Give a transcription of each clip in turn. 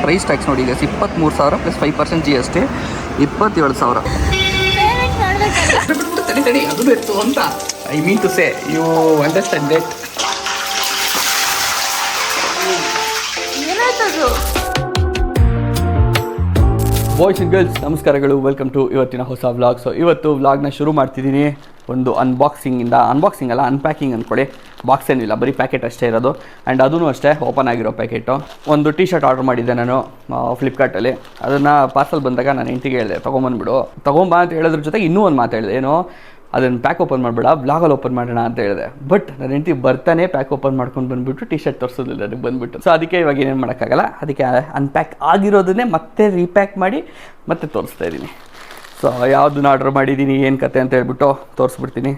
Price tax ನೋಡಿ, ಈಗ 23,000 plus 5% GST 27,000. ತಡಿ ಅದು ಇತ್ತು ಅಂತ I mean to say you understand that. Boys and girls ನಮಸ್ಕಾರಗಳು, ವೆಲ್ಕಮ್ ಟು ಇವತ್ತಿನ ಹೊಸ ವ್ಲಾಗ್. ಸೊ ಇವತ್ತು ವ್ಲಾಗ್ನ ಶುರು ಮಾಡ್ತಿದ್ದೀನಿ ಒಂದು ಅನ್ಬಾಕ್ಸಿಂಗ್ ಅಲ್ಲ ಅನ್ಪ್ಯಾಕಿಂಗ್ ಅಂದ್ಕೊಳ್ಳಿ. ಬಾಕ್ಸ್ ಏನಿಲ್ಲ, ಬರೀ ಪ್ಯಾಕೆಟ್ ಅಷ್ಟೇ ಇರೋದು. ಆ್ಯಂಡ್ ಅದೂ ಅಷ್ಟೇ ಓಪನ್ ಆಗಿರೋ ಪ್ಯಾಕೆಟು. ಒಂದು ಟಿ ಶರ್ಟ್ ಆರ್ಡರ್ ಮಾಡಿದ್ದೆ ನಾನು ಫ್ಲಿಪ್ಕಾರ್ಟಲ್ಲಿ. ಅದನ್ನು ಪಾರ್ಸಲ್ ಬಂದಾಗ ನಾನು ಹೆಂಡ್ತಿಗೆ ಹೇಳಿದೆ ತೊಗೊಂಬಾ ಅಂತ ಹೇಳೋದ್ರ ಜೊತೆಗೆ ಇನ್ನೂ ಒಂದು ಮಾತು ಹೇಳಿದೆ, ಏನೋ ಅದನ್ನು ಪ್ಯಾಕ್ ಓಪನ್ ಮಾಡಬೇಡ, ಬ್ಲಾಗಲ್ಲಿ ಓಪನ್ ಮಾಡೋಣ ಅಂತ ಹೇಳಿದೆ. ಬಟ್ ನನ್ನ ಹೆಂಡ್ತಿ ಬರ್ತಾನೆ ಪ್ಯಾಕ್ ಓಪನ್ ಮಾಡ್ಕೊಂಡು ಬಂದುಬಿಟ್ಟು ಟಿ ಶರ್ಟ್ ತೋರಿಸೋದಿಲ್ಲ ನನಗೆ ಬಂದುಬಿಟ್ಟು. ಸೊ ಅದಕ್ಕೆ ಇವಾಗ ಏನೇನು ಮಾಡೋಕ್ಕಾಗಲ್ಲ, ಅದಕ್ಕೆ ಅನ್ಪ್ಯಾಕ್ ಆಗಿರೋದನ್ನೇ ಮತ್ತೆ ರೀಪ್ಯಾಕ್ ಮಾಡಿ ಮತ್ತೆ ತೋರಿಸ್ತಾ ಇದ್ದೀನಿ. ಸೊ ಯಾವುದನ್ನ ಆರ್ಡರ್ ಮಾಡಿದ್ದೀನಿ, ಏನು ಕತೆ ಅಂತ ಹೇಳ್ಬಿಟ್ಟು ತೋರಿಸ್ಬಿಡ್ತೀನಿ.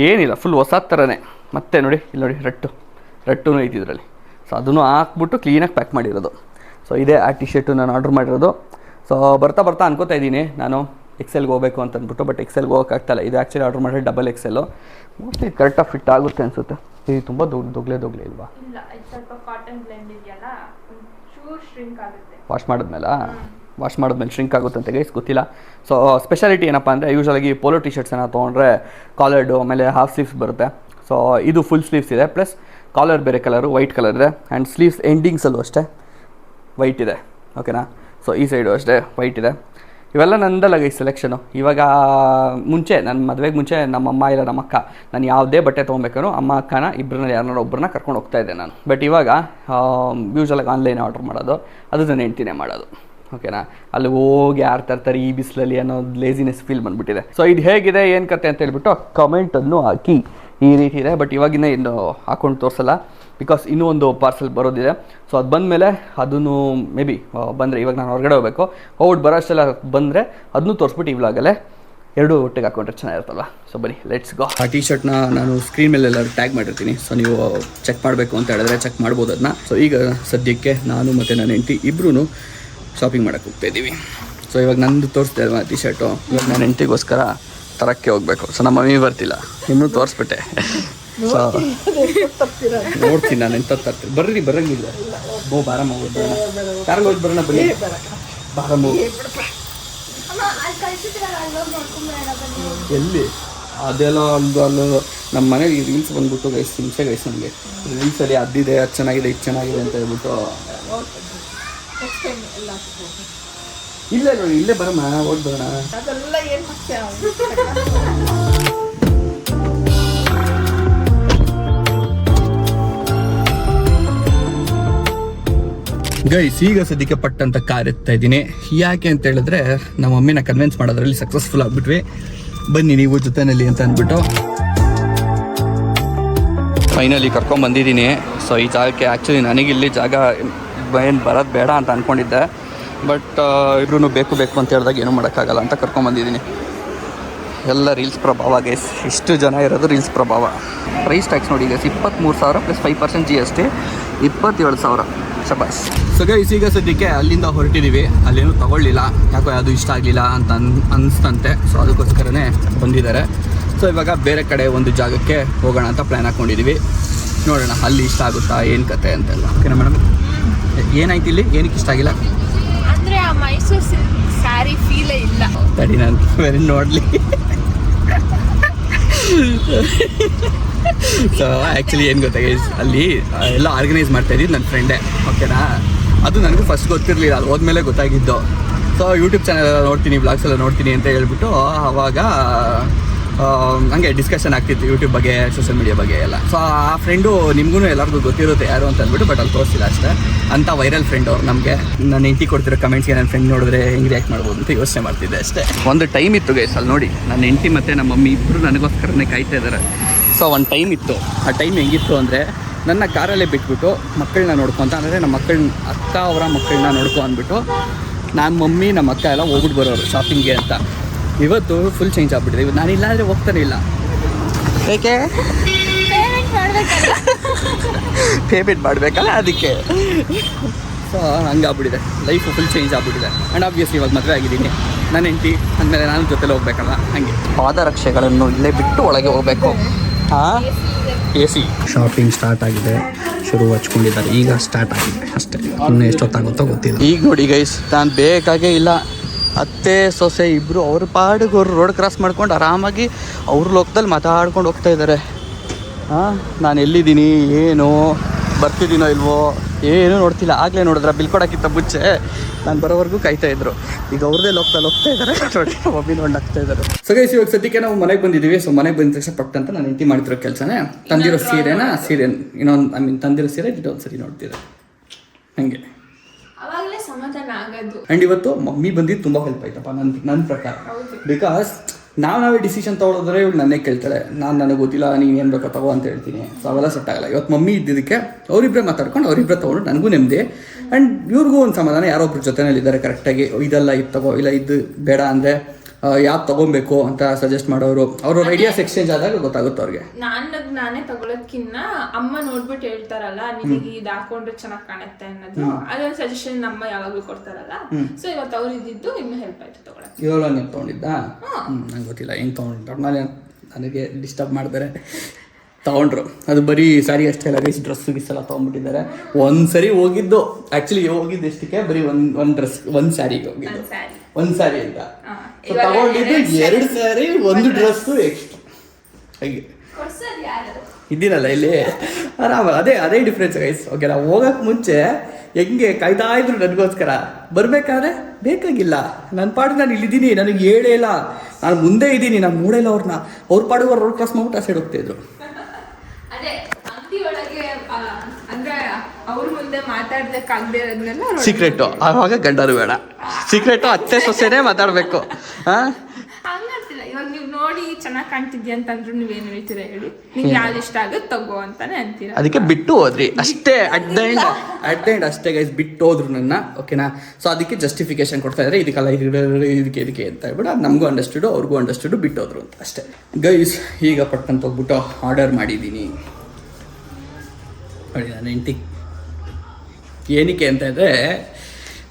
ಏನಿಲ್ಲ, ಫುಲ್ ಹೊಸ ಥರನೇ. ಮತ್ತೆ ನೋಡಿ ಇಲ್ಲಿ ನೋಡಿ, ರಟ್ಟೂ ಐತಿ ಇದರಲ್ಲಿ. ಸೊ ಅದನ್ನು ಹಾಕ್ಬಿಟ್ಟು ಕ್ಲೀನಾಗಿ ಪ್ಯಾಕ್ ಮಾಡಿರೋದು. ಸೊ ಇದೇ ಆ ಟಿ ಶರ್ಟು ನಾನು ಆರ್ಡರ್ ಮಾಡಿರೋದು. ಸೊ ಬರ್ತಾ ಅನ್ಕೋತಾ ಇದ್ದೀನಿ ನಾನು ಎಕ್ಸೆಲ್ಗೆ ಹೋಗಬೇಕು ಅಂತ ಅಂದ್ಬಿಟ್ಟು, ಬಟ್ ಎಕ್ಸೆಲ್ಗೆ ಹೋಗೋಕ್ಕಾಗ್ತಾಯಿಲ್ಲ. ಇದು ಆ್ಯಕ್ಚುಲಿ ಆರ್ಡರ್ ಮಾಡಿದ್ರೆ ಡಬಲ್ ಎಕ್ಸೆಲ್ಲು. ಮೋಸ್ಟ್ಲಿ ಕರೆಕ್ಟಾಗಿ ಫಿಟ್ ಆಗುತ್ತೆ ಅನಿಸುತ್ತೆ. ಇದು ತುಂಬ ದೊಗ್ಲೆ ಇಲ್ವಾ? ವಾಶ್ ಮಾಡಿದ್ಮೇಲೆ ಶ್ರಿಂಕ್ ಆಗುತ್ತೆ ಅಂತ ಗೈಸ್, ಗೊತ್ತಿಲ್ಲ. ಸೊ ಸ್ಪೆಷಾಲಿಟಿ ಏನಪ್ಪ ಅಂದರೆ, ಯೂಶ್ವಲಾಗಿ ಪೋಲೋ ಟಿ ಶರ್ಟ್ಸನ್ನು ತೊಗೊಂಡ್ರೆ ಕಾಲರ್ಡು ಆಮೇಲೆ ಹಾಫ್ ಸ್ಲೀವ್ಸ್ ಬರುತ್ತೆ. ಸೊ ಇದು ಫುಲ್ ಸ್ಲೀವ್ಸ್ ಇದೆ, ಪ್ಲಸ್ ಕಾಲರ್ ಬೇರೆ ಕಲರು ವೈಟ್ ಕಲರ್ ಇದೆ. ಆ್ಯಂಡ್ ಸ್ಲೀವ್ಸ್ ಎಂಡಿಂಗ್ಸಲ್ಲೂ ಅಷ್ಟೇ ವೈಟ್ ಇದೆ, ಓಕೆನಾ. ಸೊ ಈ ಸೈಡು ಅಷ್ಟೇ ವೈಟ್ ಇದೆ. ಇವೆಲ್ಲ ನಂದಲ್ಲ ಗೈಸ್ ಸೆಲೆಕ್ಷನು. ಇವಾಗ ಮುಂಚೆ ನನ್ನ ಮದುವೆಗೆ ಮುಂಚೆ ನಮ್ಮಮ್ಮ ಇಲ್ಲ ನಮ್ಮಕ್ಕ, ನಾನು ಯಾವುದೇ ಬಟ್ಟೆ ತೊಗೊಬೇಕಾದ್ರೂ ಅಮ್ಮ ಅಕ್ಕನ ಇಬ್ಬರನ್ನ ಯಾರನ್ನಾರು ಒಬ್ಬರನ್ನ ಕರ್ಕೊಂಡು ಹೋಗ್ತಾಯಿದ್ದೆ ನಾನು. ಬಟ್ ಇವಾಗ ಯೂಶ್ವಲಾಗಿ ಆನ್ಲೈನ್ ಆರ್ಡ್ರ್ ಮಾಡೋದು, ಅದು ನನ್ನ ಹೆಂಡ್ತಿನೇ ಮಾಡೋದು, ಓಕೆನಾ. ಅಲ್ಲಿ ಹೋಗಿ ಯಾರು ತರ್ತಾರೆ ಈ ಬಿಸಿಲಲ್ಲಿ ಅನ್ನೋ ಲೇಸಿನೆಸ್ ಫೀಲ್ ಬಂದುಬಿಟ್ಟಿದೆ. ಸೊ ಇದು ಹೇಗಿದೆ ಏನು ಕತೆ ಅಂತ ಹೇಳ್ಬಿಟ್ಟು ಕಮೆಂಟನ್ನು ಹಾಕಿ. ಈ ರೀತಿ ಇದೆ, ಬಟ್ ಇವಾಗಿನ ಇನ್ನು ಹಾಕೊಂಡು ತೋರಿಸಲ್ಲ, ಬಿಕಾಸ್ ಇನ್ನೂ ಒಂದು ಪಾರ್ಸೆಲ್ ಬರೋದಿದೆ. ಸೊ ಅದು ಬಂದಮೇಲೆ ಅದನ್ನು ಮೇ ಬಿ ಬಂದರೆ, ಇವಾಗ ನಾನು ಹೊರಗಡೆ ಹೋಗಬೇಕು, ಹೋಗ್ಬಿಟ್ಟು ಬರೋ ಅಷ್ಟೆಲ್ಲ ಬಂದರೆ ಅದನ್ನು ತೋರಿಸ್ಬಿಟ್ಟು ಈ ವ್ಲಾಗಲ್ಲೇ ಎರಡೂ ಒಟ್ಟಿಗೆ ಹಾಕೊಂಡ್ರೆ ಚೆನ್ನಾಗಿರುತ್ತಲ್ವ. ಸೊ ಬನ್ನಿ ಲೆಟ್ಸ್ ಗೋ. ಆ ಟಿ ಶರ್ಟ್ನ ನಾನು ಸ್ಕ್ರೀನ್ ಮೇಲೆ ಎಲ್ಲರೂ ಟ್ಯಾಗ್ ಮಾಡಿರ್ತೀನಿ. ಸೊ ನೀವು ಚೆಕ್ ಮಾಡಬೇಕು ಅಂತ ಹೇಳಿದ್ರೆ ಚೆಕ್ ಮಾಡ್ಬೋದು ಅದನ್ನ. ಸೊ ಈಗ ಸದ್ಯಕ್ಕೆ ನಾನು ಮತ್ತು ನನ್ನ ಹೆಂಡತಿ ಇಬ್ಬರೂ ಶಾಪಿಂಗ್ ಮಾಡೋಕ್ಕೆ ಹೋಗ್ತಾ ಇದ್ದೀವಿ. ಸೊ ಇವಾಗ ನಂದು ತೋರಿಸ್ತಾ ಇಲ್ವಾ ಟಿ ಶರ್ಟು, ಇವಾಗ ನನ್ನ ಹೆಂಡತಿಗೋಸ್ಕರ ತರಕ್ಕೆ ಹೋಗಬೇಕು. ಸೊ ನಮ್ಮ ಮಮ್ಮಿ ಬರ್ತಿಲ್ಲ, ಇನ್ನೂ ತೋರಿಸ್ಬಿಟ್ಟೆ. ಸೊ ನೋಡ್ತೀನಿ ನಾನು ಎಂತ ತರ್ತೀನಿ. ಬರಂಗಿಲ್ಲ ಬಾರಮ್ಮ ಹೋಗೋದು, ಕಾರ್ಗೆ ಹೋಗಿ ಬರೋಣ ಬನ್ನಿ. ಬಾರಮ್ಮ ಎಲ್ಲಿ ಅದೆಲ್ಲ ಅಲ್ಲೂ ನಮ್ಮ ಮನೇಲಿ ರೀಲ್ಸ್ ಬಂದ್ಬಿಟ್ಟು ಗೈಸ್ ಹಿಂಸೆ ಗೈಸ್. ನನಗೆ ರೀಲ್ಸಲ್ಲಿ ಅದಿದೆ, ಅದು ಚೆನ್ನಾಗಿದೆ, ಇದು ಚೆನ್ನಾಗಿದೆ ಅಂತ ಹೇಳ್ಬಿಟ್ಟು. ಇಲ್ಲ ನೋಡಿ, ಇಲ್ಲೇ ಬರಮ್ಮ, ಹೋಗಿ ಬರೋಣ. ಗೈಸ್ ಈಗ ಸದ್ಯಕ್ಕೆ ಪಟ್ಟಂತ ಕಾರ್ ಎತ್ತಾ ಇದ್ದೀನಿ. ಯಾಕೆ ಅಂತ ಹೇಳಿದ್ರೆ ನಮ್ಮ ಮಮ್ಮಿನ ಕನ್ವಿನ್ಸ್ ಮಾಡೋದ್ರಲ್ಲಿ ಸಕ್ಸಸ್ಫುಲ್ ಆಗ್ಬಿಟ್ವಿ. ಬನ್ನಿ ನೀವು ಜೊತೆಯಲ್ಲಿ ಅಂತ ಅಂದ್ಬಿಟ್ಟು ಫೈನಲಿ ಕರ್ಕೊಂಡ್ಬಂದಿದ್ದೀನಿ. ಸೊ ಈ ಜಾಗಕ್ಕೆ ಆ್ಯಕ್ಚುಲಿ ನನಗಿಲ್ಲಿ ಜಾಗ ಏನು ಬರೋದು ಬೇಡ ಅಂತ ಅಂದ್ಕೊಂಡಿದ್ದೆ, ಬಟ್ ಇಬ್ರು ಬೇಕು ಅಂತ ಹೇಳಿದಾಗ ಏನೂ ಮಾಡೋಕ್ಕಾಗಲ್ಲ ಅಂತ ಕರ್ಕೊಂಡ್ಬಂದಿದ್ದೀನಿ. ಎಲ್ಲ ರೀಲ್ಸ್ ಪ್ರಭಾವ ಗೈಸ್, ಇಷ್ಟು ಜನ ಇರೋದು ರೀಲ್ಸ್ ಪ್ರಭಾವ. ಪ್ರೈಸ್ ಟ್ಯಾಕ್ಸ್ ನೋಡಿ, ಈಗ 23,000 ಪ್ಲಸ್ 5% GST 27,000. ಶಬಾಸ್. ಸೊ ಗೈಸ್ ಈಗ ಸದ್ಯಕ್ಕೆ ಅಲ್ಲಿಂದ ಹೊರಟಿದ್ದೀವಿ. ಅಲ್ಲೇನೂ ತೊಗೊಳ್ಳಿಲ್ಲ, ಯಾಕೋ ಯಾವುದು ಇಷ್ಟ ಆಗಲಿಲ್ಲ ಅಂತ ಅನಿಸ್ತಂತೆ. ಸೊ ಅದಕ್ಕೋಸ್ಕರನೇ ಬಂದಿದ್ದಾರೆ. ಸೊ ಇವಾಗ ಬೇರೆ ಕಡೆ ಒಂದು ಜಾಗಕ್ಕೆ ಹೋಗೋಣ ಅಂತ ಪ್ಲ್ಯಾನ್ ಹಾಕ್ಕೊಂಡಿದ್ದೀವಿ. ನೋಡೋಣ ಅಲ್ಲಿ ಇಷ್ಟ ಆಗುತ್ತಾ ಏನು ಕತೆ ಅಂತೆಲ್ಲ. ಓಕೆನಾ ಮೇಡಮ್, ಏನಾಯ್ತು ಇಲ್ಲಿ, ಏನಕ್ಕೆ ಇಷ್ಟ ಆಗಿಲ್ಲ ಅಂದರೆ ಆ ಮೈಸೂರು ಸ್ಯಾರಿ ಫೀಲೇ ಇಲ್ಲ. ತಡಿ ನಾನು ಬೇರೆ ನೋಡಲಿ. ಸೊ ಆ್ಯಕ್ಚುಲಿ ಏನು ಗೊತ್ತಾ ಗೈಸ್, ಅಲ್ಲಿ ಎಲ್ಲ ಆರ್ಗನೈಸ್ ಮಾಡ್ತಾಯಿದ್ದು ನನ್ನ ಫ್ರೆಂಡೇ, ಓಕೆನಾ. ಅದು ನನಗೂ ಫಸ್ಟ್ ಗೊತ್ತಿರಲಿಲ್ಲ, ಅದು ಹೋದ್ಮೇಲೆ ಗೊತ್ತಾಗಿದ್ದು. ಸೊ ಯೂಟ್ಯೂಬ್ ಚಾನಲ್ ಎಲ್ಲ ನೋಡ್ತೀನಿ, ಬ್ಲಾಗ್ಸ್ ಎಲ್ಲ ನೋಡ್ತೀನಿ ಅಂತ ಹೇಳ್ಬಿಟ್ಟು ಆವಾಗ ಹಂಗೆ ಡಿಸ್ಕಷನ್ ಆಗ್ತಿತ್ತು ಯೂಟ್ಯೂಬ್ ಬಗ್ಗೆ, ಸೋಷಿಯಲ್ ಮೀಡಿಯಾ ಬಗ್ಗೆ ಎಲ್ಲ. ಸೊ ಆ ಫ್ರೆಂಡು ನಿಮಗೂ ಎಲ್ಲರಿಗೂ ಗೊತ್ತಿರುತ್ತೆ ಯಾರು ಅಂತ ಅಂದ್ಬಿಟ್ಟು, ಬಟ್ ಅಲ್ಲಿ ತೋರಿಸಿಲ್ಲ ಅಷ್ಟೇ. ಅಂಥ ವೈರಲ್ ಫ್ರೆಂಡ್ ಅವ್ರು ನಮಗೆ. ನಾನು ಹೆಂಡತಿ ಕೊಡ್ತಿರೋ ಕಮೆಂಟ್ಸ್ಗೆ ನನ್ನ ಫ್ರೆಂಡ್ ನೋಡಿದ್ರೆ ಹೆಂಗೆ ರಿಯಾಕ್ಟ್ ಮಾಡ್ಬೋದು ಅಂತ ಯೋಚನೆ ಮಾಡ್ತಿದ್ದೆ ಅಷ್ಟೇ. ಒಂದು ಟೈಮ್ ಇತ್ತು ಗೈಸ್, ಅಲ್ಲಿ ನೋಡಿ ನನ್ನ ಹೆಂಡತಿ ಮತ್ತು ನಮ್ಮ ಮಮ್ಮಿ ಇಬ್ಬರು ನನಗೋಸ್ಕರನೇ ಕಾಯ್ತಾ ಇದ್ದಾರೆ. ಸೊ ಒಂದು ಟೈಮ್ ಇತ್ತು. ಆ ಟೈಮ್ ಹೆಂಗಿತ್ತು ಅಂದರೆ, ನನ್ನ ಕಾರಲ್ಲೇ ಬಿಟ್ಬಿಟ್ಟು ಮಕ್ಕಳನ್ನ ನೋಡ್ಕೊತ, ಅಂದರೆ ನಮ್ಮ ಅಕ್ಕ ಅವರ ಮಕ್ಕಳನ್ನ ನೋಡ್ಕೊ ಅಂದ್ಬಿಟ್ಟು ನಮ್ಮ ಮಮ್ಮಿ ನಮ್ಮ ಅಕ್ಕ ಎಲ್ಲ ಹೋಗ್ಬಿಟ್ಟು ಬರೋರು ಶಾಪಿಂಗ್ಗೆ ಅಂತ. ಇವತ್ತು ಫುಲ್ ಚೇಂಜ್ ಆಗ್ಬಿಟ್ಟಿದೆ. ಇವತ್ತು ನಾನಿಲ್ಲ ಅಂದರೆ ಹೋಗ್ತಾನೆ ಇಲ್ಲ. ಏಕೆ ಪೇಮೆಂಟ್ ಮಾಡಬೇಕಲ್ಲ, ಅದಕ್ಕೆ. ಸೊ ಹಂಗಾಗ್ಬಿಟ್ಟಿದೆ, ಲೈಫು ಫುಲ್ ಚೇಂಜ್ ಆಗ್ಬಿಟ್ಟಿದೆ. ಆ್ಯಂಡ್ ಆಬ್ವಿಯಸ್ಲಿ ಇವಾಗ ಮದುವೆ ಆಗಿದ್ದೀನಿ, ನನ್ನ ಹೆಂಡತಿ ಅಂದಮೇಲೆ ನಾನು ಜೊತೆಲಿ ಹೋಗ್ಬೇಕಲ್ಲ, ಹಾಗೆ ಪಾದರಕ್ಷೆಗಳನ್ನು ಇಲ್ಲೇ ಬಿಟ್ಟು ಒಳಗೆ ಹೋಗಬೇಕು. ಹಾಂ ಎ ಸಿ ಶಾಪಿಂಗ್ ಸ್ಟಾರ್ಟ್ ಆಗಿದೆ, ಶುರು ಹಚ್ಕೊಂಡಿದ್ದಾರೆ, ಈಗ ಸ್ಟಾರ್ಟ್ ಆಗಿದೆ ಅಷ್ಟೇ. ಇನ್ನೂ ಎಷ್ಟೊತ್ತಾಗುತ್ತೋ ಗೊತ್ತಿಲ್ಲ. ಈಗ ನೋಡಿ ಗೈಸ್, ನಾನು ಬೇಕಾಗೇ ಇಲ್ಲ, ಅತ್ತೆ ಸೊಸೆ ಇಬ್ಬರು ಅವ್ರ ಪಾಡಿಗೆ ಅವರು ರೋಡ್ ಕ್ರಾಸ್ ಮಾಡ್ಕೊಂಡು ಆರಾಮಾಗಿ ಅವ್ರ ಲೋಕದಲ್ಲಿ ಮಾತಾಡ್ಕೊಂಡು ಹೋಗ್ತಾ ಇದ್ದಾರೆ. ಹಾಂ, ನಾನು ಎಲ್ಲಿದ್ದೀನಿ, ಏನು ಬರ್ತಿದ್ದೀನೋ ಇಲ್ವೋ ಏನೂ ನೋಡ್ತಿಲ್ಲ. ಆಗಲೇ ನೋಡಿದ್ರೆ ಬಿಲ್ ಕೊಡೋಕ್ಕಿಂತ ಮುಂಚೆ ನಾನು ಬರೋವರೆಗೂ ಕಾಯ್ತಾ ಇದ್ರು. ಈಗ ಅವ್ರದ್ದೇ ಲೋಕದಲ್ಲಿ ಹೋಗ್ತಾ ಇದ್ದಾರೆ, ಮೊಬೈಲ್ ನೋಡಿ ಹಾಕ್ತಾ ಇದ್ದಾರೆ. ಸೊ ಗೈಸ್, ಇವಾಗ ಸದ್ಯಕ್ಕೆ ನಾವು ಮನೆಗೆ ಬಂದಿದ್ದೀವಿ. ಸೊ ಮನೆಗೆ ಬಂದ ತಕ್ಷಣ ಪಟ್ಟಂತ ನಾನು ಹೆಂಡತಿ ಮಾಡ್ತಿರೋ ಕೆಲಸನೇ ತಂದಿರೋ ಸೀರೆ ಇನ್ನೊಂದು ತಂದಿರೋ ಸೀರೆ ಇನ್ನೊಂದು ಸರಿ ನೋಡ್ತೀರ ಹಂಗೆ. ಸಮಾಧಾನ ಆಗೋದು. ಆ್ಯಂಡ್ ಇವತ್ತು ಮಮ್ಮಿ ಬಂದಿದ್ದು ತುಂಬ ಹೆಲ್ಪ್ ಆಯ್ತಪ್ಪ ನನ್ನ ಪ್ರಕಾರ. ಬಿಕಾಸ್ ನಾವೇ ಡಿಸಿಷನ್ ತೊಗೊಳೋದ್ರೆ ಇವಳು ನನ್ನೇ ಕೇಳ್ತಾಳೆ, ನನಗೆ ಗೊತ್ತಿಲ್ಲ, ನೀನು ಏನು ಬೇಕೋ ತಗೋ ಅಂತ ಹೇಳ್ತೀನಿ. ಸೊ ಅವೆಲ್ಲ ಸೆಟ್ ಆಗಲ್ಲ. ಇವತ್ತು ಮಮ್ಮಿ ಇದ್ದಿದ್ದಕ್ಕೆ ಅವರಿಬ್ಬರೇ ಮಾತಾಡ್ಕೊಂಡು ಅವರಿಬ್ಬರೇ ತೊಗೊಂಡು ನನಗೂ ನೆಮ್ಮದಿ, ಆ್ಯಂಡ್ ಇವ್ರಿಗೂ ಒಂದು ಸಮಾಧಾನ. ಯಾರೊಬ್ರು ಜೊತೆನಲ್ಲಿದ್ದಾರೆ ಕರೆಕ್ಟಾಗಿ, ಇದೆಲ್ಲ ಇದು ತಗೋ, ಇಲ್ಲ ಇದು ಬೇಡ ಅಂದರೆ ಯಾವ್ದು ತೊಗೊಬೇಕು ಅಂತ ಸಜೆಸ್ಟ್ ಮಾಡೋರು, ಅವ್ರ ಐಡಿಯಾಸ್ ಎಕ್ಸ್ಚೇಂಜ್ ಆದಾಗ ಗೊತ್ತಾಗುತ್ತೆ ಅವ್ರಿಗೆ. ನಾನೇ ತಗೊಳೋದ್ಕಿನ್ನ ಅಮ್ಮ ನೋಡ್ಬಿಟ್ಟು ಹೇಳ್ತಾರಲ್ಲ, ನಿಮಗೆ ಇದು ಹಾಕೊಂಡ್ರೆ ಚೆನ್ನಾಗಿ ಕಾಣುತ್ತೆ ಅನ್ನೋದು, ಅದೊಂದು ಸಜೆಷನ್ ಅಮ್ಮ ಯಾವಾಗಲೂ ಕೊಡ್ತಾರಲ್ಲ. ಸೊ ಇವತ್ತು ಅವ್ರು ಇದ್ದಿದ್ದು ಇನ್ನೂ ಹೆಲ್ಪ್ ಆಯ್ತು ತಗೊಳಕ್ಕೆ. ಇವಾಗ ನೀವು ತೊಗೊಂಡಿದ್ದ? ನಂಗೆ ಗೊತ್ತಿಲ್ಲ ಹೆಂಗೆ ತೊಗೊಂಡ್ರು, ನನಗೆ ಡಿಸ್ಟರ್ಬ್ ಮಾಡಿದ್ದಾರೆ. ತೊಗೊಂಡ್ರು, ಅದು ಬರೀ ಸ್ಯಾರಿ ಅಷ್ಟೇ ಅಲ್ಲ ಗೈಸ್, ಡ್ರೆಸ್ಸು ಗಿಸ್ಸೆಲ್ಲ ತೊಗೊಂಡ್ಬಿಟ್ಟಿದ್ದಾರೆ. ಒಂದ್ಸರಿ ಹೋಗಿದ್ದು, ಆ್ಯಕ್ಚುಲಿ ಹೋಗಿದ್ದು ಎಷ್ಟಕ್ಕೆ ಬರೀ ಒಂದು ಡ್ರೆಸ್, ಒಂದು ಸ್ಯಾರಿಗೆ ಹೋಗಿದ್ದು, ಒಂದು ಸ್ಯಾರಿ ಅಂತ ತಗೊಂಡಿದ್ದು, 2 ಸ್ಯಾರಿ, 1 ಡ್ರೆಸ್ಸು ಎಕ್ಸ್ಟ್ರಾ. ಹಾಗೆ ಇದ್ದೀನಲ್ಲ ಇಲ್ಲಿ ಆರಾಮಲ್ಲ. ಅದೇ ಡಿಫ್ರೆನ್ಸ್ ಗೈಸ್. ಓಕೆ, ನಾವು ಹೋಗೋಕ್ಕೆ ಮುಂಚೆ ಹೆಂಗೆ ಕಾಯ್ತಾ ಇದ್ರು ನನಗೋಸ್ಕರ, ಬರಬೇಕಾದ್ರೆ ಬೇಕಾಗಿಲ್ಲ, ನನ್ನ ಪಾಡಿಗೆ ನಾನು ಇಲ್ಲಿದ್ದೀನಿ, ನನಗೆ ಹೇಳೇ ಇಲ್ಲ, ನಾನು ಮುಂದೆ ಇದ್ದೀನಿ, ನಾನು ನೋಡೇ ಇಲ್ಲ ಅವ್ರನ್ನ. ಅವ್ರ ಪಾಡಿಗೆ ರೋಡ್ ಕ್ರಾಸ್ ಮಾಡ್ಬಿಟ್ಟು ಆ ಸೈಡ್ ಹೋಗ್ತಾಯಿದ್ರು. ಸೀಕ್ರೆಟು ಆವಾಗ ಗಂಡರು ಬೇಡ, ಸೀಕ್ರೆಟು ಅತ್ತೆ ಸೊಸೆನೇ ಮಾತಾಡಬೇಕು. ಹಂಗಂತಿಲ್ಲ, ಇವಾಗ ನೀವು ನೋಡಿ ಚೆನ್ನಾಗಿ ಕಾಣ್ತಿದ್ಯಾ ಅಂತಂದ್ರು ನೀವೇನು ಹೇಳ್ತೀರಾ ಹೇಳಿ, ನಿಮ್ಗೆ ಯಾವ್ದು ಇಷ್ಟ ಆಗುತ್ತೆ ತಗೋ ಅಂತಾನೆ ಅಂತೀರಾ. ಅದಕ್ಕೆ ಬಿಟ್ಟು ಹೋದ್ರಿ ಅಷ್ಟೇ, ಅಟ್ ದ ಎಂಡ್ ಅಷ್ಟೇ ಗೈಸ್, ಬಿಟ್ಟು ಹೋದ್ರು ನನ್ನ. ಓಕೆನಾ? ಸೊ ಅದಕ್ಕೆ ಜಸ್ಟಿಫಿಕೇಶನ್ ಕೊಡ್ತಾ ಇದ್ದಾರೆ, ಇದಕ್ಕೆಲ್ಲ ಇದಕ್ಕೆ ಅಂತ ಹೇಳ್ಬಿಟ್ಟು ಅದು ನಮಗೂ ಅಂಡರ್ಸ್ಟುಡು, ಅವ್ರಿಗೂ ಅಂಡರ್ಸ್ಟುಡು, ಬಿಟ್ಟು ಹೋದ್ರು ಅಂತ ಅಷ್ಟೇ ಗೈಸ್. ಈಗ ಪಟ್ಟಂತ ಹೋಗ್ಬಿಟ್ಟು ಆರ್ಡರ್ ಮಾಡಿದ್ದೀನಿ ನೋಡಿ. ನಾನು ಹೆಂಡತಿ ಏನಕ್ಕೆ ಅಂತ ಇದ್ದರೆ,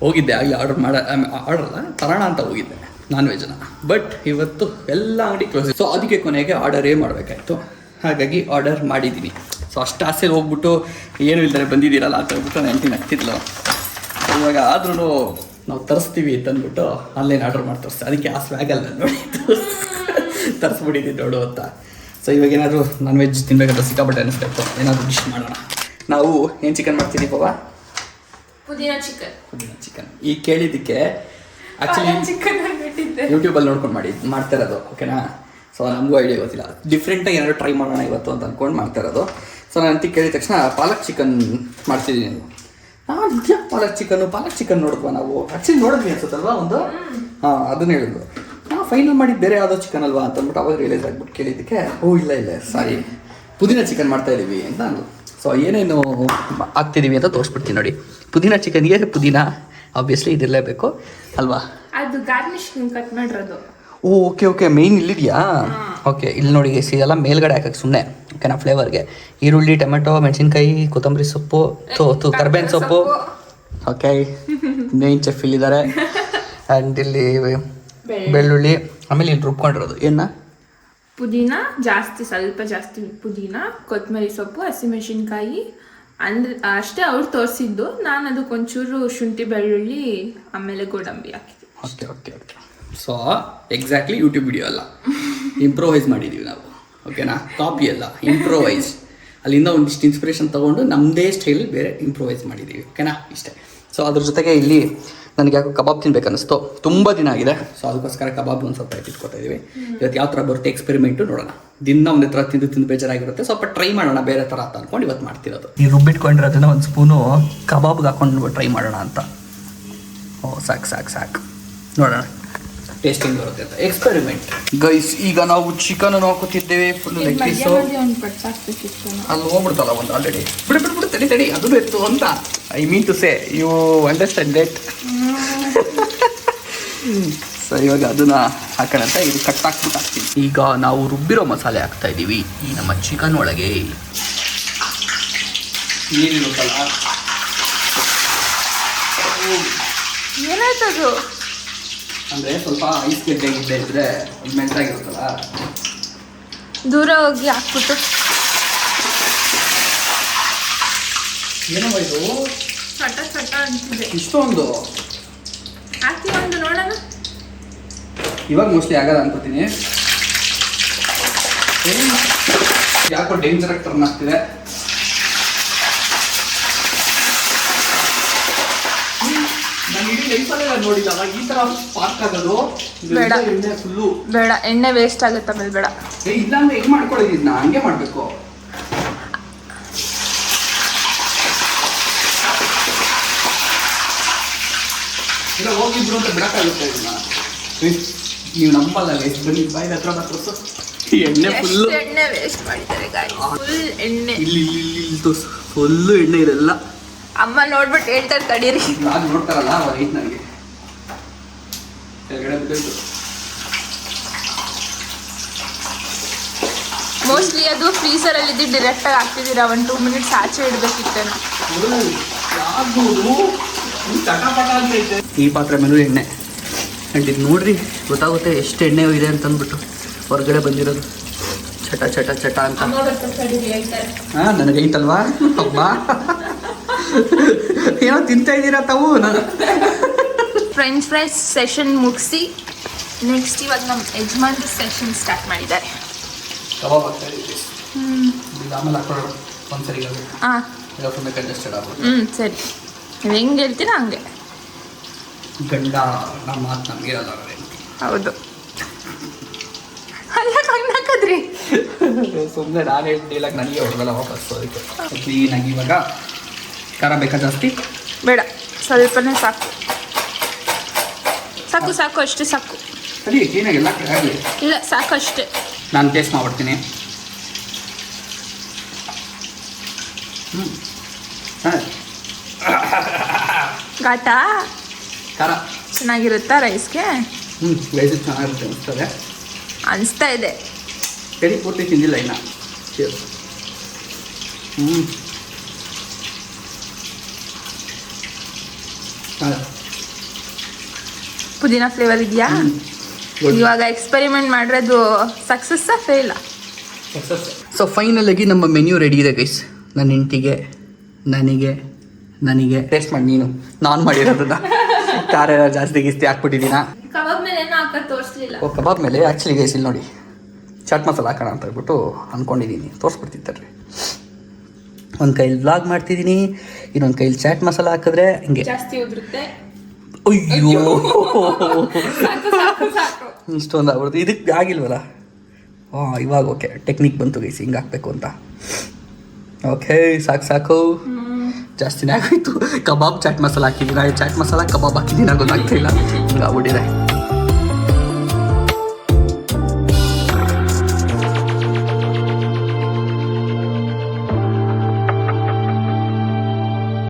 ಹೋಗಿದ್ದೆ ಆಗಲಿ ಆರ್ಡರ್ಲ್ಲ ತರೋಣ ಅಂತ ಹೋಗಿದ್ದೆ ನಾನ್ ವೆಜ್ನ, ಬಟ್ ಇವತ್ತು ಎಲ್ಲ ಅಂಗಡಿ ಕ್ಲೋಸ್. ಸೊ ಅದಕ್ಕೆ ಕೊನೆಗೆ ಆರ್ಡರೇ ಮಾಡಬೇಕಾಯ್ತು, ಹಾಗಾಗಿ ಆರ್ಡರ್ ಮಾಡಿದ್ದೀನಿ. ಸೊ ಅಷ್ಟು ಆಸೆಲಿ ಹೋಗ್ಬಿಟ್ಟು ಏನು ಇಲ್ದರೆ ಬಂದಿದ್ದೀರಲ್ಲ ಅಂತ ಹೇಳ್ಬಿಟ್ಟು ನಾನು ಹೆಂಡತಿ ನಗ್ತಿದ್ಲು. ಇವಾಗ ಆದ್ರೂ ನಾವು ತರಿಸ್ತೀವಿ ಅಂತಂದ್ಬಿಟ್ಟು ಆನ್ಲೈನ್ ಆರ್ಡರ್ ಮಾಡಿ ತರಿಸ್ತೆ, ಅದಕ್ಕೆ ಆ ಸ್ವ್ಯಾಗಲ್ಲ ನೋಡಿ ತರಿಸ್ಬಿಟ್ಟಿದ್ದೀನಿ ನೋಡು ಅಂತ. ಸೊ ಇವಾಗ ಏನಾದರೂ ನಾನ್ ವೆಜ್ ತಿನ್ಬೇಕಂತ ಸಿಕ್ಕಾಪಟ್ಟೆ ಅನಿಸ್ಬೇಕು, ಏನಾದರೂ ಡಿಶ್ ಮಾಡೋಣ. ನಾವು ಏನು ಚಿಕನ್ ಮಾಡ್ತೀವಿ ಬಾಬಾ? ಪುದೀನ ಚಿಕನ್. ಈ ಕೇಳಿದ್ದಕ್ಕೆ ಆ್ಯಕ್ಚುಲಿ ಯೂಟ್ಯೂಬಲ್ಲಿ ನೋಡ್ಕೊಂಡು ಮಾಡ್ತಾ ಇರೋದು. ಓಕೆನಾ? ಸೊ ನಮಗೂ ಐಡಿಯಾ ಗೊತ್ತಿಲ್ಲ, ಡಿಫ್ರೆಂಟಾಗಿ ಏನಾದ್ರು ಟ್ರೈ ಮಾಡೋಣ ಇವತ್ತು ಅಂತ ಅಂದ್ಕೊಂಡು ಮಾಡ್ತಾ ಇರೋದು. ಸೊ ನಾನು ಅಂತಿ ಕೇಳಿದ ತಕ್ಷಣ ಪಾಲಕ್ ಚಿಕನ್ ಮಾಡ್ತಿದ್ದೀನಿ. ಪಾಲಕ್ ಚಿಕನ್ ನೋಡಿದ್ವಾ ನಾವು? ಆ್ಯಕ್ಚುಲಿ ನೋಡಿದ್ವಿ ಅನ್ಸುತ್ತಲ್ವಾ ಒಂದು, ಅದನ್ನ ಹೇಳಿದ್ರು. ನಾವು ಫೈನಲ್ ಮಾಡಿದ್ದು ಬೇರೆ ಯಾವುದೋ ಚಿಕನ್ ಅಲ್ವಾ ಅಂತ ಅಂದ್ಬಿಟ್ಟು ಅವಾಗ ರಿಯಲೈಸ್ ಆಗಿಬಿಟ್ಟು ಕೇಳಿದ್ದಕ್ಕೆ, ಇಲ್ಲ ಸಾರಿ, ಪುದೀನ ಚಿಕನ್ ಮಾಡ್ತಾ ಇದ್ದೀವಿ ಅಂತ ಅಂದು. ಸೊ ಏನೇನು ಹಾಕ್ತಿದ್ದೀವಿ ಅಂತ ತೋರಿಸ್ಬಿಡ್ತೀನಿ ನೋಡಿ. ಪುದೀನ ಚಿಕನ್ಗೆ ಪುದೀನ ಆಬ್ವಿಯಸ್ಲಿ ಇದಿರಲೇಬೇಕು ಅಲ್ವಾ? ಅದು ಗಾರ್ನಿಶ್ ಕಟ್ ಮಾಡಿರೋದು. ಓಕೆ ಮೇಯ್ನ್ ಇಲ್ಲಿದೆಯಾ? ಓಕೆ, ಇಲ್ಲಿ ನೋಡಿ ಇದೆಲ್ಲ ಮೇಲ್ಗಡೆ ಹಾಕಕ್ಕೆ ಸುಮ್ಮನೆ. ಓಕೆನಾ? ಫ್ಲೇವರ್ಗೆ ಈರುಳ್ಳಿ, ಟೊಮೆಟೊ, ಮೆಣಸಿನ್ಕಾಯಿ, ಕೊತ್ತಂಬರಿ ಸೊಪ್ಪು, ಕರ್ಬೇವಿನ ಸೊಪ್ಪು. ಓಕೆ, ಮೇನ್ ಚೆಫ್ ಇಲ್ಲಿದ್ದಾರೆ. ಆ್ಯಂಡ್ ಇಲ್ಲಿ ಬೆಳ್ಳುಳ್ಳಿ, ಆಮೇಲೆ ಇಲ್ಲಿ ರುಬ್ಕೊಂಡಿರೋದು ಏನ ಪುದೀನ ಸ್ವಲ್ಪ ಜಾಸ್ತಿ ಪುದೀನ, ಕೊತ್ತಂಬರಿ ಸೊಪ್ಪು, ಹಸಿಮೆಣಸಿನ್ಕಾಯಿ ಅಂದ್ರೆ ಅಷ್ಟೇ ಅವ್ರು ತೋರಿಸಿದ್ದು. ನಾನು ಅದಕ್ಕೆ ಒಂಚೂರು ಶುಂಠಿ, ಬೆಳ್ಳುಳ್ಳಿ, ಆಮೇಲೆ ಗೋಡಂಬಿ ಹಾಕಿದ್ದೆ. Okay. So exactly YouTube video ಅಲ್ಲ, ಇಂಪ್ರೋವೈಸ್ ಮಾಡಿದ್ದೀವಿ ನಾವು. ಓಕೆನಾ? ಕಾಪಿ ಅಲ್ಲ, ಇಂಪ್ರೋವೈಸ್. ಅಲ್ಲಿಂದ ಒಂದಿಷ್ಟು ಇನ್ಸ್ಪಿರೇಷನ್ ತೊಗೊಂಡು ನಮ್ಮದೇ ಸ್ಟೈಲ್ ಬೇರೆ ಇಂಪ್ರೋವೈಸ್ ಮಾಡಿದ್ದೀವಿ. ಓಕೆನಾ? ಇಷ್ಟೇ. ಸೊ ಅದ್ರ ಜೊತೆಗೆ ಇಲ್ಲಿ ನನಗೆ ಯಾಕೋ ಕಬಾಬ್ ತಿನ್ಬೇಕನ್ನಿಸ್ತು, ತುಂಬ ದಿನ ಆಗಿದೆ. ಸೊ ಅದಕ್ಕೋಸ್ಕರ ಕಬಾಬ್ ಒಂದು ಸ್ವಲ್ಪ ಇಟ್ಕೊತಾ ಇದ್ದೀವಿ. ಇವತ್ತು ಯಾವ ಥರ ಬರುತ್ತೆ ಎಕ್ಸ್ಪೆರಿಮೆಂಟು ನೋಡೋಣ. ದಿನ ಒಂದೇ ಥರ ತಿಂದು ಬೇಜಾರಾಗಿರುತ್ತೆ, ಸ್ವಲ್ಪ ಟ್ರೈ ಮಾಡೋಣ ಬೇರೆ ಥರ ಅಂತ ಅಂದ್ಕೊಂಡು ಇವತ್ತು ಮಾಡ್ತಿರೋದು. ಈ ರುಬ್ಬಿಟ್ಕೊಂಡಿರೋದನ್ನ ಒಂದು ಸ್ಪೂನು ಕಬಾಬ್ಗೆ ಹಾಕೊಂಡು ಟ್ರೈ ಮಾಡೋಣ ಅಂತ. ಸಾಕು ನೋಡೋಣ ಟೇಸ್ಟಿಂಗ್ ಬರುತ್ತೆ ಅಂತ. Experiment guys. ಈಗ ನಾವು ಚಿಕನ್ ಹಾಕೋತಿದ್ದೇವೆ, ಫುಲ್ ಲೆಗ್ ಪೀಸು. ಅಲ್ಲಿ ಹೋಗ್ಬಿಡ್ತಲ್ಲ ಒಂದು ಆಲ್ರೆಡಿ. ಬಿಡು ತಡಿ ಅದು ಎತ್ತು ಅಂತ. I mean to say you understand that. So ಇವಾಗ ಅದನ್ನ ಹಾಕೋಣ ಅಂತ ಇದು ಕಟ್ ಹಾಕ್ಬಿಟ್ಟು ಈಗ ನಾವು ರುಬ್ಬಿರೋ ಮಸಾಲೆ ಹಾಕ್ತಾ ಇದ್ದೀವಿ ಈ ನಮ್ಮ ಚಿಕನ್ ಒಳಗೆ. ಏನಿರುತ್ತಲ್ಲ ಏನಾಯ್ತದು ಅಂದರೆ ಸ್ವಲ್ಪ ಐಸ್ ಗೆಡ್ಡೆ ಇದ್ದರೆ ಅದು ಮೆಲ್ಟಾಗಿರುತ್ತಲ್ಲ, ದೂರ ಹೋಗಿ ಹಾಕ್ಬಿಟ್ಟು ಏನೋ ಇದು ಚಟ ಚಟ ಅಂತಿದೆ. ಇಷ್ಟೊಂದು ಹಾಕಿ ಒಂದು ನೋಡೋಣ. ಇವಾಗ ಮೋಸ್ಟ್ಲಿ ಆಗಲ್ಲ ಅನ್ಕೋತೀನಿ. ಯಾಕೋ ಡೇಂಜರ್ ಆಗಿ ಟರ್ನ್ ಆಗ್ತಿದೆ. ನಾನು ಇಡೀ ಲೈಫಲ್ಲೇ ನೋಡಿಲ್ಲ ಈ ಥರ ಪಾರ್ಕ್ ಆಗೋದು. ಬೇಡ. ಎಣ್ಣೆ ಫುಲ್ಲು ಬೇಡ, ಎಣ್ಣೆ ವೇಸ್ಟ್ ಆಗುತ್ತೆ ಆಮೇಲೆ ಬೇಡ. ಇಲ್ಲ ಅಂದ್ರೆ ಹೆಂಗೆ ಮಾಡ್ಕೊಳ್ಳೋದಿದ್ನ ಹಂಗೆ ಮಾಡಬೇಕು. ಇಲ್ಲ ಹೋಗಿದ್ರು ಅಂತ ಬಿಡಕ್ಕಾಗುತ್ತೆ ಇದನ್ನ. ನೀವು ನಂಬಲ್ಲ ಎಷ್ಟು ಬನ್ನಿ ಬಾಯಿಗೆ ಹತ್ರ ಮಾತ್ರ ಎಣ್ಣೆ ಫುಲ್ಲು ಎಷ್ಟು ಎಣ್ಣೆ ವೇಸ್ಟ್ ಮಾಡಿದ್ದಾರೆ ಗಾಡಿ. ಫುಲ್ ಎಣ್ಣೆ. ಇಲ್ಲಿ ಇಲ್ಲಿ ಇಲ್ಲಿ ತೋರ್ಸು ಫುಲ್ಲು ಎಣ್ಣೆ ಇದೆಲ್ಲ. ಅಮ್ಮ ನೋಡ್ಬಿಟ್ಟು ಹೇಳ್ತಾರೆ ತಡೀರಿ. ನಾನು ನೋಡ್ತಾರಲ್ಲ ಅವಾಗ ಐತೆ ನನಗೆ ಕೆಳಗಡೆ ಬಿದ್ದೋಯ್ತು. ಮೋಸ್ಟ್ಲಿ ಅದು ಫ್ರೀಸರಲ್ಲಿ ಇದ್ದು ಡೈರೆಕ್ಟಾಗಿ ಹಾಕ್ತಿದ್ದೀರಾ. 1-2 ಮಿನಿಟ್ಸ್ ಆಚೆ ಇಡಬೇಕಿತ್ತೇನೋ. ಈ ಪಾತ್ರೆ ಮೇಲೂ ಎಣ್ಣೆ ಆ್ಯಂಡ್ ಇದು ನೋಡ್ರಿ ಗೊತ್ತಾಗುತ್ತೆ ಎಷ್ಟು ಎಣ್ಣೆ ಇದೆ ಅಂತ ಅಂದ್ಬಿಟ್ಟು ಹೊರಗಡೆ ಬಂದಿರೋದು ಚಟ ಚಟ ಚಟ ಅಂತ. ಹಾಂ ನನಗೆ ಐತಲ್ವಾ ಅಮ್ಮ ಏನೋ ತಿಂತಾ ಇದ್ದೀರಾ ತಾವು. ಫ್ರೆಂಚ್ ಫ್ರೈಸ್ ಸೆಷನ್ ಮುಗಿಸಿ ನೆಕ್ಸ್ಟ್ ಇವಾಗ ನಮ್ಮ ಯಜಮಾನ್ರ ಸೆಷನ್ ಸ್ಟಾರ್ಟ್ ಮಾಡಿದ್ದಾರೆ. ಕಬಾಬ್ ಆಗ್ತಾ ಇದೆ. ಇದು ಆಮೇಲೆ ಹಾಕೊಳ್ಳೋಣ ಒಂದ್ಸರಿ ಹಾಂ ಈಗ ಫುಲ್ ಕಂಜೆಸ್ಟೆಡ್ ಆಗ್ಬೋದು. ಸರಿ, ನೀವು ಹೆಂಗೆ ಹೇಳ್ತೀರಾ ಹಂಗೆ. ಗಂಡ ನಮ್ಮ ಮಾತು ನಮಗೆ ಇರಲ್ಲ. ಹೌದು. ಅಲ್ಲ ಕಣ್ಣಾಕದ್ರಿ ಸುಮ್ಮನೆ ನಾನು ಹೇಳ್ತಿಲ್ಲ ನನಗೆ ಹೊಡೆದಲ್ಲ ವಾಪಸ್ಸು. ಅದಕ್ಕೆ ಕ್ಲೀನಾಗಿ ಇವಾಗ ಖಾರ ಬೇಕಾ ಜಾಸ್ತಿ? ಬೇಡ, ಸ್ವಲ್ಪನೇ ಸಾಕು. ಸಾಕು ಸಾಕು ಅಷ್ಟೇ ಸಾಕು. ಸರಿ ಕ್ಲೀನಾಗೆಲ್ಲ ಆಗಲಿ. ಇಲ್ಲ ಸಾಕು ಅಷ್ಟೇ. ನಾನು ಟೇಸ್ಟ್ ಮಾಡ್ಬಿಡ್ತೀನಿ. ಹಾಂ ಘಾಟಾ ಖಾರ ಚೆನ್ನಾಗಿರುತ್ತಾ ರೈಸ್ಗೆ? ರೈಸ್ ಚೆನ್ನಾಗಿರುತ್ತೆ ಅನಿಸ್ತದೆ. ಅನಿಸ್ತಾ ಇದೆ. ಸರಿ ಪೂರ್ತಿ ತಿಂದಿಲ್ಲ ಇನ್ನು. ಪುದೀನ ಫ್ಲೇವರ್ ಇದೆಯಾ? ಇವಾಗ ಎಕ್ಸ್ಪೆರಿಮೆಂಟ್ ಮಾಡಿರೋದು ಸಕ್ಸಸ್ಸಾ ಫೇಲಾ? ಸೊ ಫೈನಲ್ ಆಗಿ ನಮ್ಮ ಮೆನ್ಯೂ ರೆಡಿ ಇದೆ ಗೈಸ್. ನನ್ನ ಹೆಂಡತಿಗೆ, ನನಗೆ ಟೇಸ್ಟ್ ಮಾಡಿ ನೀನು. ನಾನು ಮಾಡಿರೋದನ್ನ ಖಾರ ಎಲ್ಲ ಜಾಸ್ತಿ ಗಿಸ್ತಿ ಹಾಕ್ಬಿಟ್ಟಿದ್ದೀನ. ಕಬಾಬ್ ಮೇಲೆ ಏನೋ ಹಾಕೋದು ತೋರಿಸ್ಲಿಲ್ಲ. ಓ ಕಬಾಬ್ ಮೇಲೆ ಆ್ಯಕ್ಚುಲಿ ಗೈಸ್ ಇಲ್ಲಿ ನೋಡಿ ಚಾಟ್ ಮಸಾಲ ಹಾಕೋಣ ಅಂತ ಹೇಳ್ಬಿಟ್ಟು ಅಂದ್ಕೊಂಡಿದ್ದೀನಿ. ತೋರಿಸ್ಬಿಡ್ತಿದ್ದಾರೆ. ಒಂದು ಕೈಲಿ ವ್ಲಾಗ್ ಮಾಡ್ತಿದ್ದೀನಿ, ಇನ್ನೊಂದು ಕೈಲಿ ಚಾಟ್ ಮಸಾಲ ಹಾಕಿದ್ರೆ ಹಿಂಗೆ ಜಾಸ್ತಿ ಉದುರುತ್ತೆ. ಅಯ್ಯೋ ಸಾಕು ಸಾಕು ಸಾಕು. ಇಷ್ಟೊಂದು ಆಗ್ಬಿಡ್ತು. ಇದಕ್ಕೆ ಆಗಿಲ್ವಲ್ಲ. ಹಾಂ ಇವಾಗ ಓಕೆ ಟೆಕ್ನಿಕ್ ಬಂತು ಗೈಸ್ ಹಿಂಗೆ ಹಾಕ್ಬೇಕು ಅಂತ. ಓಕೆ ಸಾಕು ಜಾಸ್ತಿನೇ ಆಗೋಯ್ತು. ಕಬಾಬ್ ಚಾಟ್ ಮಸಾಲ ಹಾಕಿದ್ದೀನಿ. ಚಾಟ್ ಮಸಾಲ ಕಬಾಬ್ ಹಾಕಿದ್ದೀನಿ, ಆಗೋದು ಆಗ್ತಾಯಿಲ್ಲ. ಹಿಂಗೆ ಆಗ್ಬಿಟ್ಟಿದೆ.